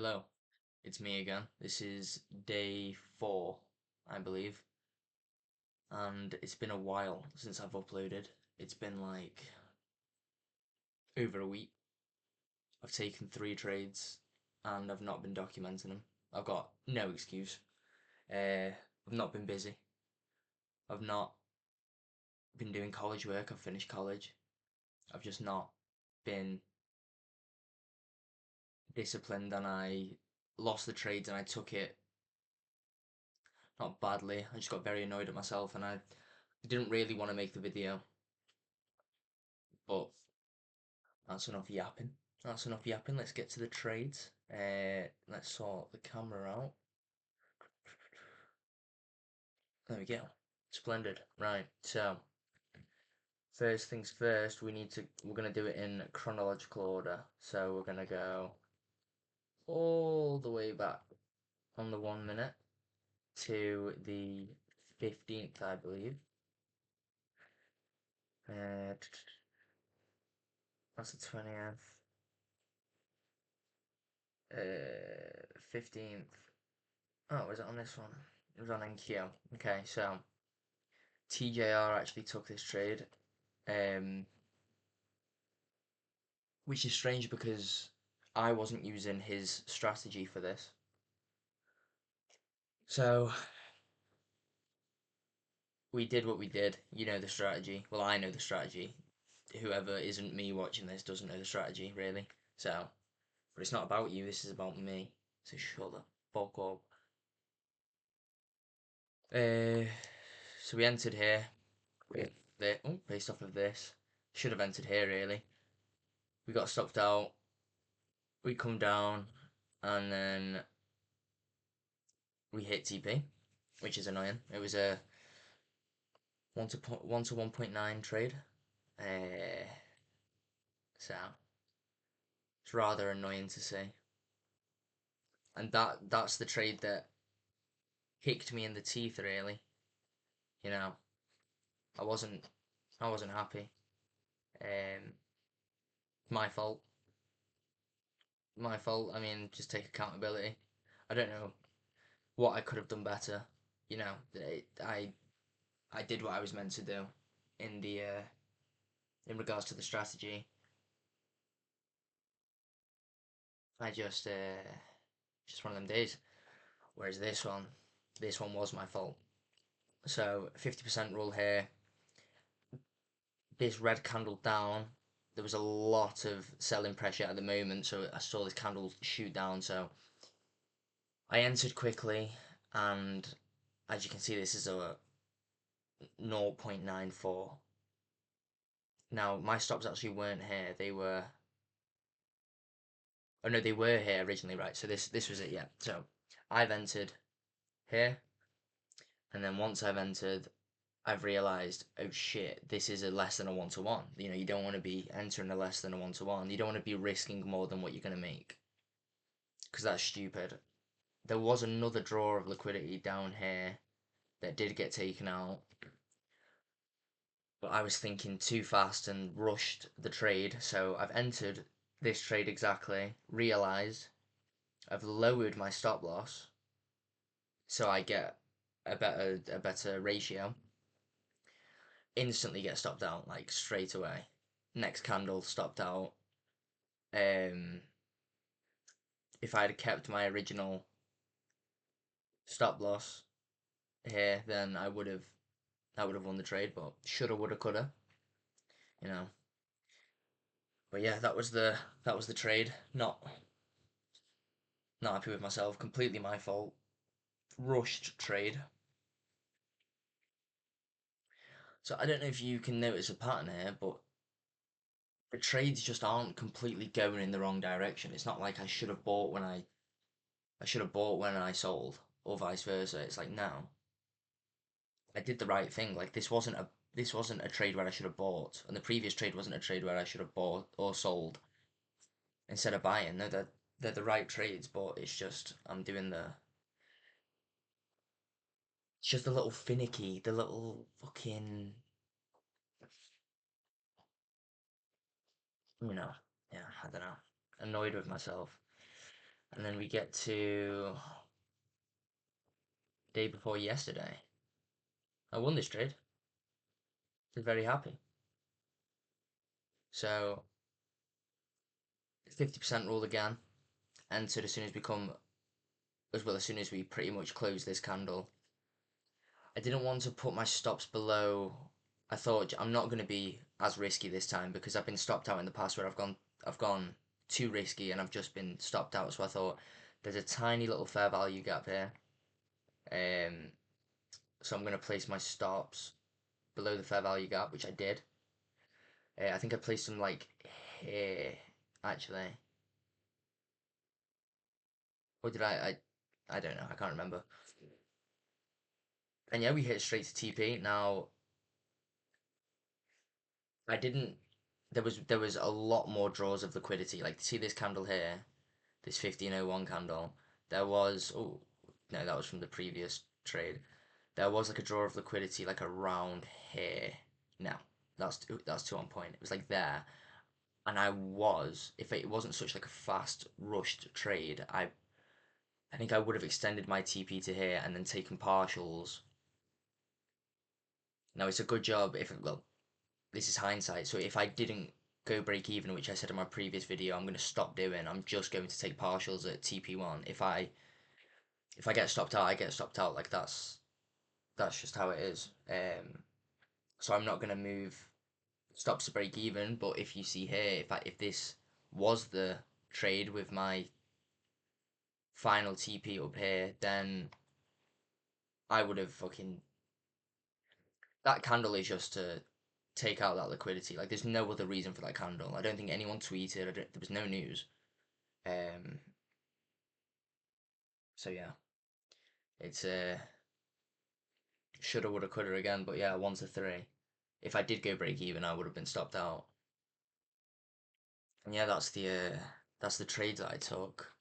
Hello, it's me again. This is day 4, I believe, and it's been a while since I've uploaded. It's been like over a week. I've taken 3 trades and I've not been documenting them. I've got no excuse. I've not been busy. I've not been doing college work. I've finished college. I've just not been disciplined, and I lost the trades and I took it not badly. I just got very annoyed at myself and I didn't really want to make the video, but that's enough yapping. That's enough yapping. Let's get to the trades. Let's sort the camera out. There we go. Splendid. Right. So first things first, we're gonna do it in chronological order. So we're gonna go all the way back on the 1 minute to the 15th, I believe. Uh, that's the 20th. 15th. Oh, was it on this one? It was on NQ. Okay, so TJR actually took this trade, um, which is strange because I wasn't using his strategy for this. So we did what we did. You know the strategy. Well, I know the strategy. Whoever isn't me watching this doesn't know the strategy, really. So, but it's not about you. This is about me. So shut the fuck up. So we entered here. Based off of this, should have entered here really. We got stopped out. We come down, and then we hit TP, which is annoying. It was a 1 to 1.9 trade, uh, so it's rather annoying to see. And that's the trade that kicked me in the teeth. Really, you know, I wasn't I wasn't happy. Um, my fault. My fault. I mean, just take accountability. I don't know what I could have done better. You know, I did what I was meant to do in the in regards to the strategy. I just one of them days. Whereas this one was my fault. So 50% rule here. This red candle down. There was a lot of selling pressure at the moment, so I saw this candle shoot down. So I entered quickly, and as you can see, this is a 0.94. Now my stops actually weren't here. They were. Oh no, they were here originally, right? So this was it, yeah. So I've entered here, and then once I've entered, I've realised, oh shit, this is a less than a 1 to 1. You know, you don't want to be entering a less than a 1 to 1. You don't want to be risking more than what you're going to make, because that's stupid. There was another draw of liquidity down here that did get taken out, but I was thinking too fast and rushed the trade. So I've entered this trade exactly, realised I've lowered my stop loss so I get a better ratio. Instantly get stopped out, like straight away. Next candle stopped out. If I had kept my original stop loss here, then I would have won the trade. But shoulda, woulda, coulda, you know. But yeah, that was the trade. Not happy with myself. Completely my fault. Rushed trade. So I don't know if you can notice a pattern here, but the trades just aren't completely going in the wrong direction. It's not like I should have bought when I sold, or vice versa. It's like, no, I did the right thing. Like this wasn't a trade where I should have bought, and the previous trade wasn't a trade where I should have bought or sold instead of buying. No, they're the right trades, but it's just it's just a little finicky, the little fucking, you know, yeah, I don't know, annoyed with myself. And then we get to day before yesterday. I won this trade. I was very happy. So 50% rule again. Entered as soon as we come, as soon as we pretty much close this candle. I didn't want to put my stops below. I thought I'm not going to be as risky this time because I've been stopped out in the past where I've gone too risky and I've just been stopped out. So I thought there's a tiny little fair value gap here. So I'm going to place my stops below the fair value gap, which I did. I think I placed them like here, actually. Or did I don't know. I can't remember. And yeah, we hit straight to TP. Now I didn't. There was a lot more draws of liquidity. Like see this candle here, this 1501 candle. There was no, that was from the previous trade. There was like a draw of liquidity like around here. No, that's too on point. It was like there, and if it wasn't such like a fast rushed trade, I think I would have extended my TP to here and then taken partials. Now it's a good job if well, this is hindsight. So if I didn't go break even, which I said in my previous video, I'm going to stop doing. I'm just going to take partials at TP1. If I get stopped out, I get stopped out. Like that's just how it is. So I'm not going to move stops to break even. But if you see here, if this was the trade with my final TP up here, then I would have fucking that candle is just to take out that liquidity. Like there's no other reason for that candle. I don't think anyone tweeted. There was no news. Um. So yeah, it's shoulda, woulda, coulda again. But yeah, 1 to 3. If I did go break even, I would have been stopped out. And yeah, that's the trade that I took.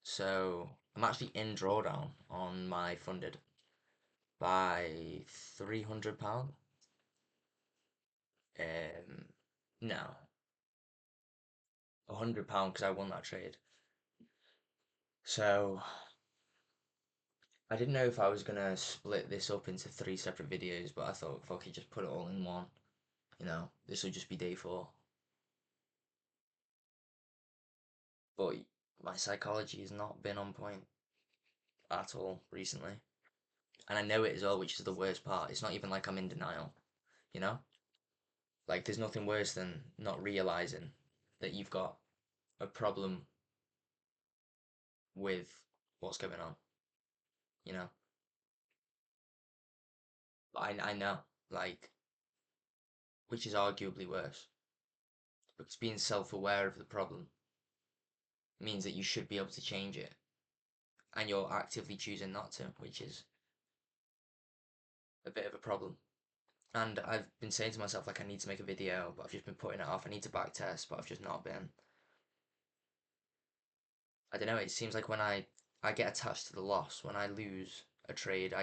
So I'm actually in drawdown on my funded by £300. No, £100 because I won that trade. So I didn't know if I was gonna split this up into 3 separate videos, but I thought, fuck it, just put it all in one. This will just be day 4. But my psychology has not been on point at all recently. And I know it as well, which is the worst part. It's not even like I'm in denial, you know? Like, there's nothing worse than not realizing that you've got a problem with what's going on, you know? I know, like, which is arguably worse. Because being self aware of the problem means that you should be able to change it. And you're actively choosing not to, which is a bit of a problem. And I've been saying to myself, like, I need to make a video, but I've just been putting it off. I need to back test, but I've just not been. I don't know, it seems like when I get attached to the loss, when I lose a trade,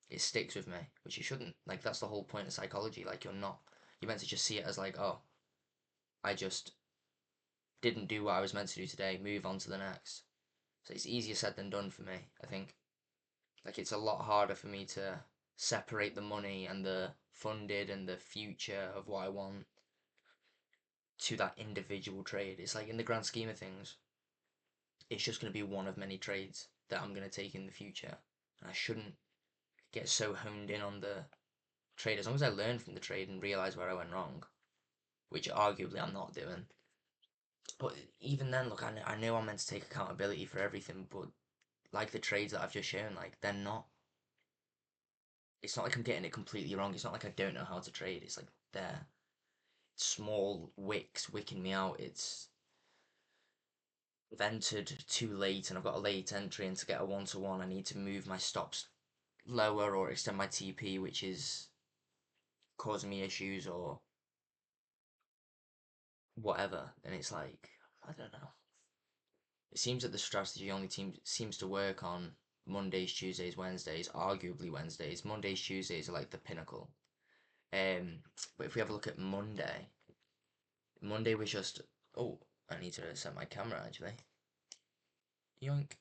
it sticks with me, which it shouldn't. Like, that's the whole point of psychology. Like, you're meant to just see it as like, oh, I just didn't do what I was meant to do today, move on to the next. So it's easier said than done for me, I think. Like, it's a lot harder for me to separate the money and the funded and the future of what I want to that individual trade. It's like in the grand scheme of things, it's just going to be one of many trades that I'm going to take in the future. And I shouldn't get so honed in on the trade as long as I learn from the trade and realize where I went wrong, which arguably I'm not doing. But even then, look, I know I'm meant to take accountability for everything, but like the trades that I've just shown, like they're not. It's not like I'm getting it completely wrong. It's not like I don't know how to trade. It's like they're small wicks wicking me out. I've entered too late and I've got a late entry, and to get a 1 to 1 I need to move my stops lower or extend my TP, which is causing me issues or whatever. And it's like, I don't know. It seems that the strategy only seems to work on Mondays, Tuesdays, Wednesdays, arguably Wednesdays. Mondays, Tuesdays are like the pinnacle. But if we have a look at Monday was just, oh, I need to set my camera actually. Yoink.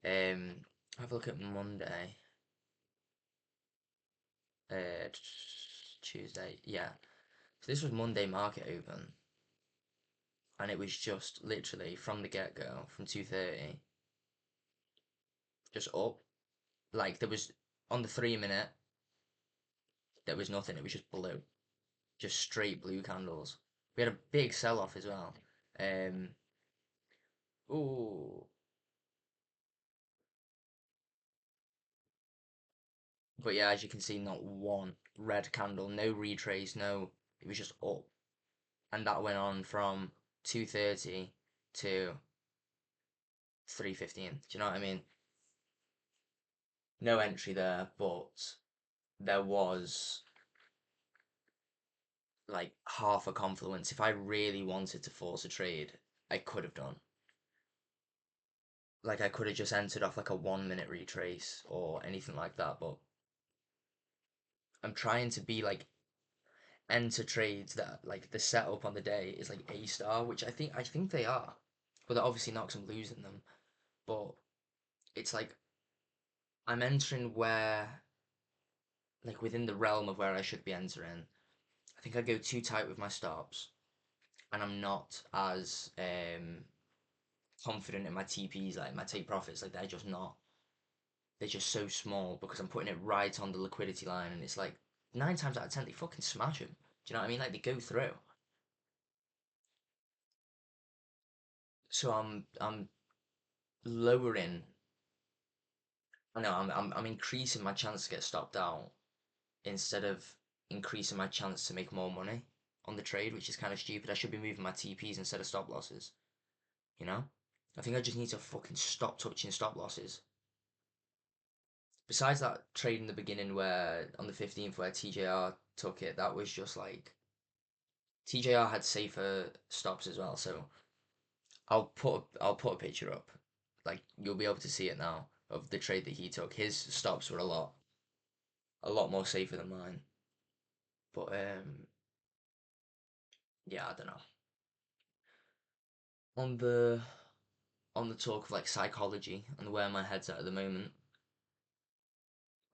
Have a look at Monday. Uh, Tuesday. Yeah. So this was Monday market open, and it was just literally from the get go, from 2:30, just up. Like there was on the 3 minute, there was nothing. It was just blue, just straight blue candles. We had a big sell off as well. Um. Ooh. But yeah, as you can see, not one red candle, no retrace, no. It was just up, and that went on from 2:30 to 3:15. Do you know what I mean? No entry there, but there was like half a confluence. If I really wanted to force a trade, I could have done. Like I could have just entered off like a 1 minute retrace or anything like that, but I'm trying to be like enter trades that like the setup on the day is like A star, which I think they are. But that obviously knocks them losing them. But it's like I'm entering where like within the realm of where I should be entering. I think I go too tight with my stops, and I'm not as confident in my TPs, like my take profits. Like they're just not. They're just so small because I'm putting it right on the liquidity line, and it's like 9 times out of 10 they fucking smash them. Do you know what I mean? Like they go through. So I'm lowering. I know I'm increasing my chance to get stopped out instead of increasing my chance to make more money on the trade, which is kind of stupid. I should be moving my TPs instead of stop losses. You know? I think I just need to fucking stop touching stop losses. Besides that trade in the beginning where on the 15th where TJR took it, that was just like TJR had safer stops as well. So I'll put a picture up. Like you'll be able to see it now of the trade that he took. His stops were a lot more safer than mine. But yeah, I don't know. On the on the talk of like psychology and where my head's at the moment,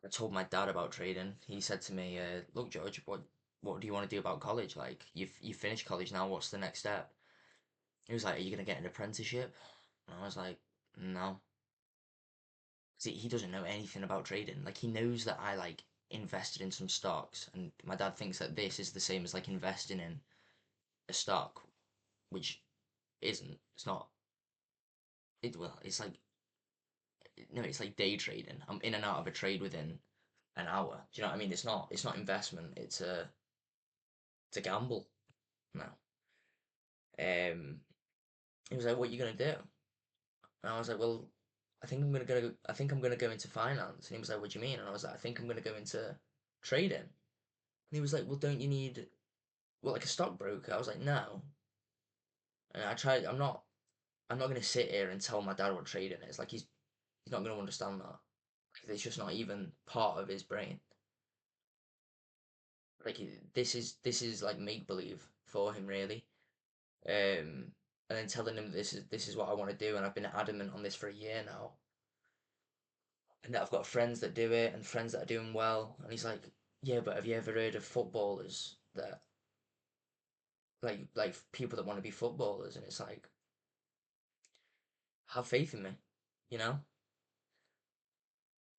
I told my dad about trading. He said to me, "Look, George, what do you want to do about college? Like, you've finished college now. What's the next step?" He was like, "Are you gonna get an apprenticeship?" And I was like, "No." See, he doesn't know anything about trading. Like, he knows that I like invested in some stocks, and my dad thinks that this is the same as like investing in a stock, which isn't. It's not. It's like no, it's like day trading. I'm in and out of a trade within an hour. Do you know what I mean? It's not investment. It's a gamble. No. He was like, "What are you gonna do?" And I was like, "Well, I think I'm gonna go into finance." And he was like, "What do you mean?" And I was like, "I think I'm gonna go into trading." And he was like, "Well, don't you need like a stockbroker?" I was like, "No." And I tried. I'm not gonna sit here and tell my dad what trading is. Like he's not gonna understand that. Like, it's just not even part of his brain. Like this is like make believe for him really. And then telling him this is what I want to do, and I've been adamant on this for a year now, and that I've got friends that do it and friends that are doing well, and he's like, yeah, but have you ever heard of footballers that like people that want to be footballers, and it's like have faith in me, you know,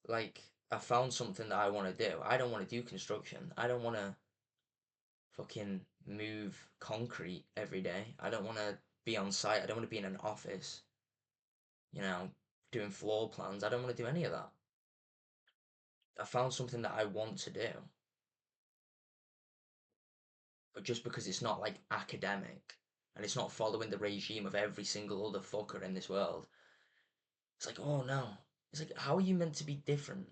like I found something that I want to do. I don't want to do construction. I don't want to fucking move concrete every day. I don't want to be on site. I don't want to be in an office, you know, doing floor plans. I don't want to do any of that. I found something that I want to do, but just because it's not like academic and it's not following the regime of every single other fucker in this world, it's like, oh no. It's like, how are you meant to be different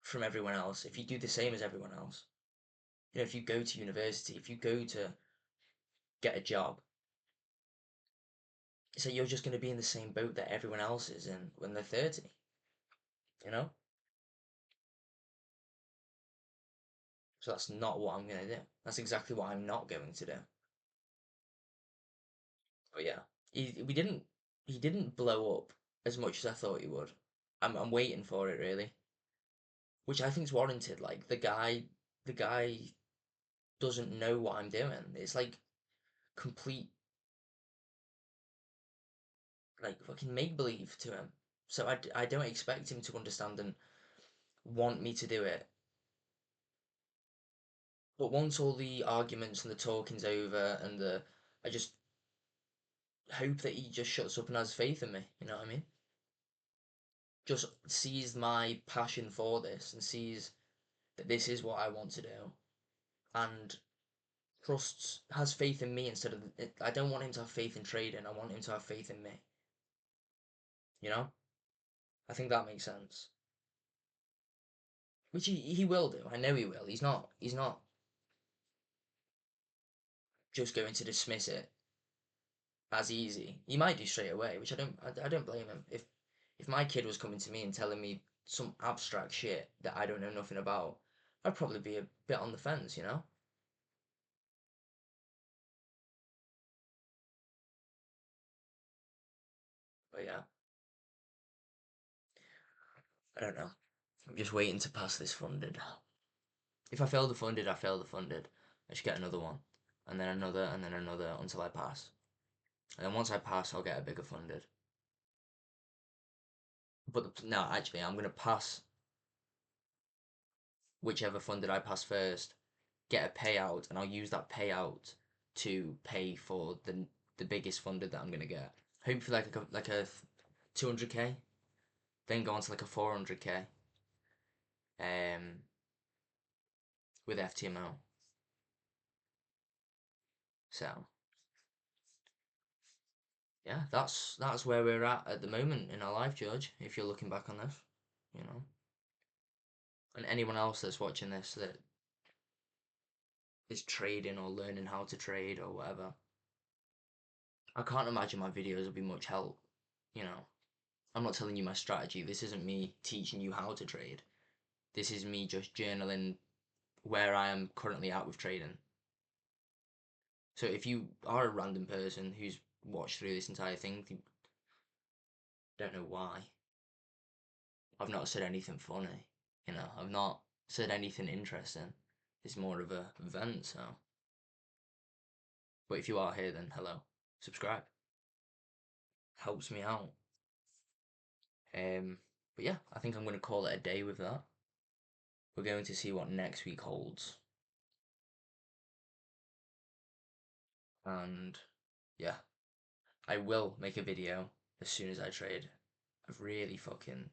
from everyone else if you do the same as everyone else? You know, if you go to university, if you go to get a job, it's like you're just going to be in the same boat that everyone else is in when they're 30, you know? So that's not what I'm going to do. That's exactly what I'm not going to do. But yeah, we didn't. he didn't blow up as much as I thought he would. I'm waiting for it really, which I think is warranted. Like the guy doesn't know what I'm doing. It's like complete like fucking make believe to him. So I don't expect him to understand and want me to do it. But once all the arguments and the talking's over and I just hope that he just shuts up and has faith in me. You know what I mean? Just sees my passion for this and sees that this is what I want to do and trusts, has faith in me instead of. I don't want him to have faith in trading. I want him to have faith in me. You know? I think that makes sense. Which he will do. I know he will. He's not just going to dismiss it as easy. He might do straight away, which I don't blame him. If my kid was coming to me and telling me some abstract shit that I don't know nothing about, I'd probably be a bit on the fence, you know? But yeah, I don't know. I'm just waiting to pass this funded. If I fail the funded, I fail the funded. I should get another one. And then another, and then another until I pass. And then once I pass, I'll get a bigger funded. But no, actually, I'm going to pass whichever funded I pass first, get a payout, and I'll use that payout to pay for the biggest funded that I'm going to get. Hopefully, like a 200k, then go on to like a 400k with FTMO. So yeah, that's where we're at the moment in our life, George. If you're looking back on this, you know, and anyone else that's watching this that is trading or learning how to trade or whatever, I can't imagine my videos will be much help. You know, I'm not telling you my strategy. This isn't me teaching you how to trade. This is me just journaling where I am currently at with trading. So if you are a random person who's watched through this entire thing, you don't know why. I've not said anything funny. You know, I've not said anything interesting. It's more of a vent, so. But if you are here, then hello. Subscribe. Helps me out. But yeah, I think I'm going to call it a day with that. We're going to see what next week holds. And yeah, I will make a video as soon as I trade. I've really fucking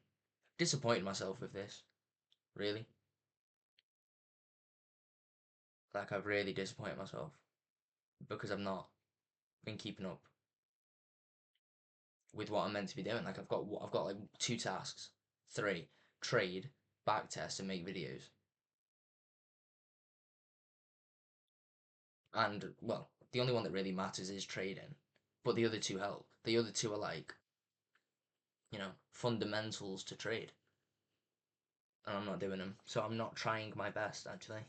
disappointed myself with this. Really. Like, I've really disappointed myself because I've not been keeping up with what I'm meant to be doing. Like, I've got like 2 tasks, 3: trade, backtest, and make videos. And well, the only one that really matters is trading, but the other two help. The other two are like, fundamentals to trade, and I'm not doing them. So I'm not trying my best actually.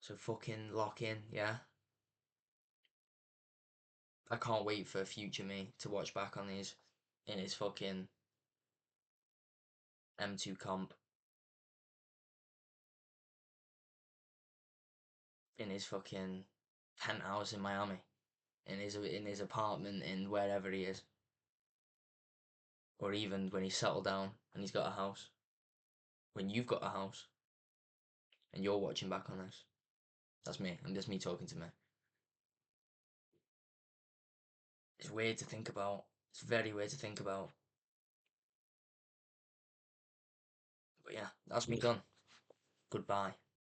So fucking lock in, yeah. I can't wait for future me to watch back on these in his fucking M2 comp, in his fucking penthouse in Miami, in his apartment in wherever he is, or even when he's settled down and he's got a house. When you've got a house and you're watching back on this, that's me. I'm just me talking to me. It's weird to think about. It's very weird to think about. But yeah, that's me done. Goodbye.